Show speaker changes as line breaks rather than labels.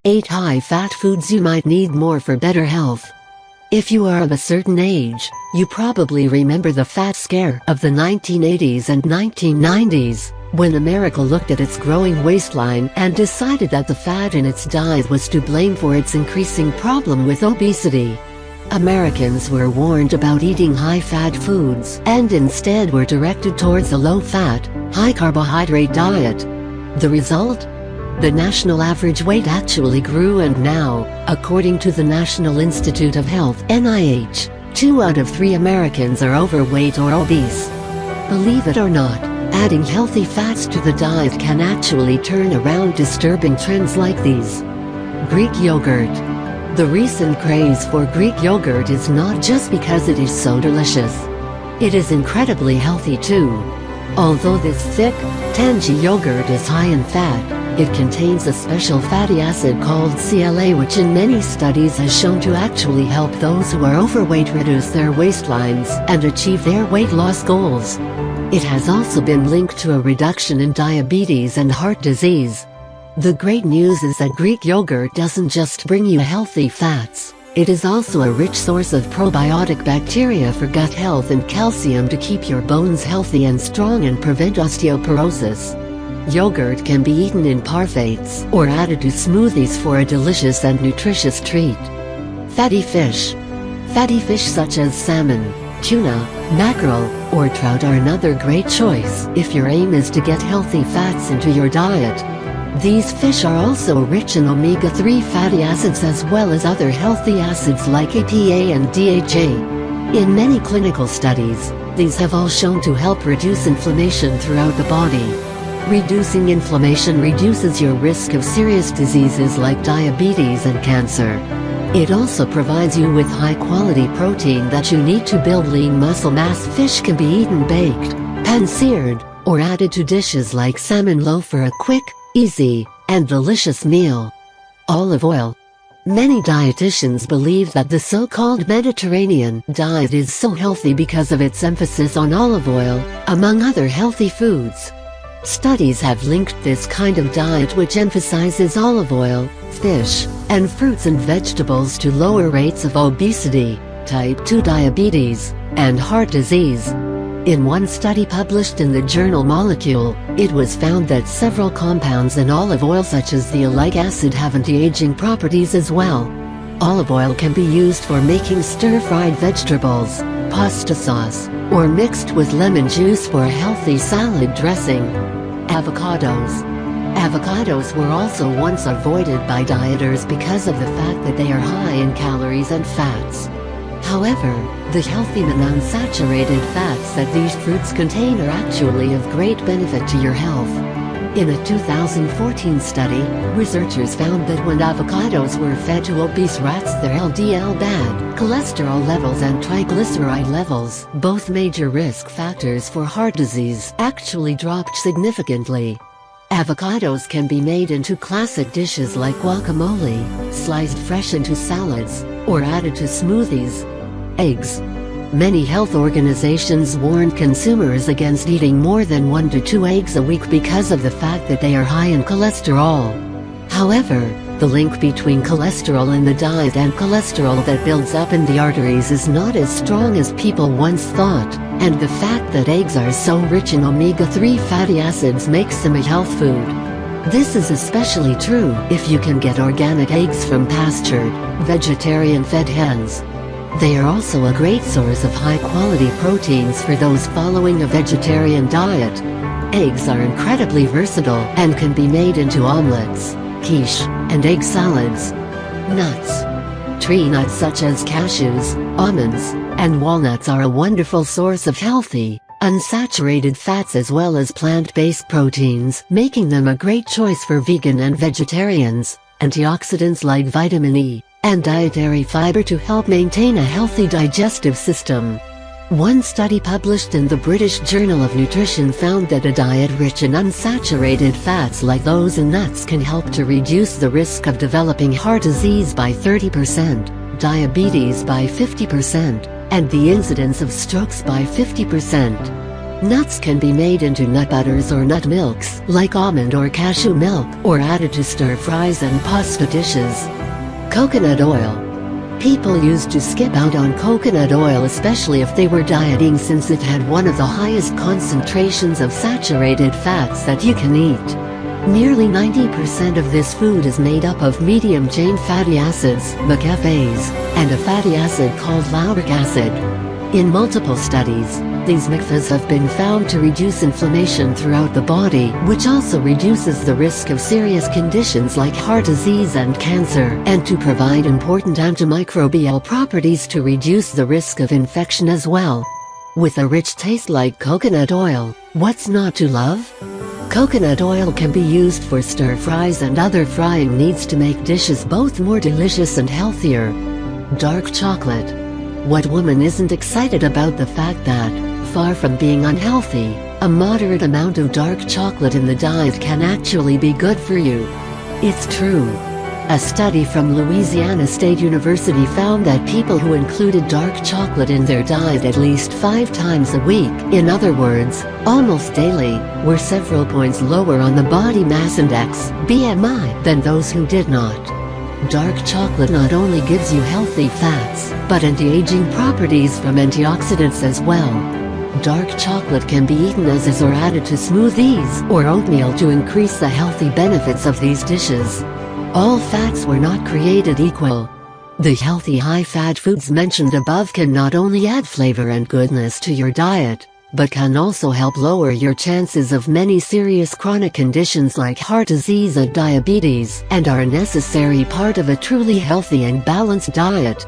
8 high-fat foods you might need more for better health. If you are of a certain age, you probably remember the fat scare of the 1980s and 1990s, when America looked at its growing waistline and decided that the fat in its diet was to blame for its increasing problem with obesity. Americans were warned about eating high-fat foods and instead were directed towards a low-fat, high-carbohydrate diet. The result? The national average weight actually grew, and now, according to the National Institute of Health (NIH), 2 out of 3 Americans are overweight or obese. Believe it or not, adding healthy fats to the diet can actually turn around disturbing trends like these. Greek yogurt. The recent craze for Greek yogurt is not just because it is so delicious. It is incredibly healthy too. Although this thick, tangy yogurt is high in fat, it contains a special fatty acid called CLA, which in many studies has shown to actually help those who are overweight reduce their waistlines and achieve their weight loss goals. It has also been linked to a reduction in diabetes and heart disease. The great news is that Greek yogurt doesn't just bring you healthy fats, it is also a rich source of probiotic bacteria for gut health and calcium to keep your bones healthy and strong and prevent osteoporosis. Yogurt can be eaten in parfaits or added to smoothies for a delicious and nutritious treat. Fatty fish. Fatty fish such as salmon, tuna, mackerel, or trout are another great choice if your aim is to get healthy fats into your diet. These fish are also rich in omega-3 fatty acids as well as other healthy acids like EPA and DHA. In many clinical studies, these have all shown to help reduce inflammation throughout the body. Reducing inflammation reduces your risk of serious diseases like diabetes and cancer. It also provides you with high-quality protein that you need to build lean muscle mass. Fish can be eaten baked, pan-seared, or added to dishes like salmon loaf for a quick, easy, and delicious meal. Olive oil. Many dietitians believe that the so-called Mediterranean diet is so healthy because of its emphasis on olive oil, among other healthy foods. Studies have linked this kind of diet, which emphasizes olive oil, fish, and fruits and vegetables, to lower rates of obesity, type 2 diabetes, and heart disease. In one study published in the journal Molecule, it was found that several compounds in olive oil such as the oleic acid have anti-aging properties as well. Olive oil can be used for making stir-fried vegetables, pasta sauce, or mixed with lemon juice for a healthy salad dressing. Avocados. Avocados were also once avoided by dieters because of the fact that they are high in calories and fats. However, the healthy monounsaturated fats that these fruits contain are actually of great benefit to your health. In a 2014 study, researchers found that when avocados were fed to obese rats, their LDL bad cholesterol levels and triglyceride levels, both major risk factors for heart disease, actually dropped significantly. Avocados can be made into classic dishes like guacamole, sliced fresh into salads, or added to smoothies. Eggs. Many health organizations warn consumers against eating more than 1 to 2 eggs a week because of the fact that they are high in cholesterol. However, the link between cholesterol in the diet and cholesterol that builds up in the arteries is not as strong as people once thought, and the fact that eggs are so rich in omega-3 fatty acids makes them a health food. This is especially true if you can get organic eggs from pastured, vegetarian-fed hens. They are also a great source of high-quality proteins for those following a vegetarian diet. Eggs are incredibly versatile and can be made into omelets, quiche, and egg salads. Nuts. Tree nuts such as cashews, almonds, and walnuts are a wonderful source of healthy, unsaturated fats as well as plant-based proteins, making them a great choice for vegan and vegetarians. Antioxidants like vitamin E and dietary fiber to help maintain a healthy digestive system. One study published in the British Journal of Nutrition found that a diet rich in unsaturated fats like those in nuts can help to reduce the risk of developing heart disease by 30%, diabetes by 50%, and the incidence of strokes by 50%. Nuts can be made into nut butters or nut milks, like almond or cashew milk, or added to stir fries and pasta dishes. Coconut oil. People used to skip out on coconut oil, especially if they were dieting, since it had one of the highest concentrations of saturated fats that you can eat. Nearly 90% of this food is made up of medium-chain fatty acids, MCFAs, and a fatty acid called lauric acid. In multiple studies, these MCFAs have been found to reduce inflammation throughout the body, which also reduces the risk of serious conditions like heart disease and cancer, and to provide important antimicrobial properties to reduce the risk of infection as well. With a rich taste like coconut oil, what's not to love? Coconut oil can be used for stir fries and other frying needs to make dishes both more delicious and healthier. Dark chocolate. What woman isn't excited about the fact that, far from being unhealthy, a moderate amount of dark chocolate in the diet can actually be good for you? It's true. A study from Louisiana State University found that people who included dark chocolate in their diet at least 5 times a week, in other words, almost daily, were several points lower on the body mass index, BMI, than those who did not. Dark chocolate not only gives you healthy fats, but anti-aging properties from antioxidants as well. Dark chocolate can be eaten as is or added to smoothies or oatmeal to increase the healthy benefits of these dishes. All fats were not created equal. The healthy high-fat foods mentioned above can not only add flavor and goodness to your diet, but can also help lower your chances of many serious chronic conditions like heart disease and diabetes, and are a necessary part of a truly healthy and balanced diet.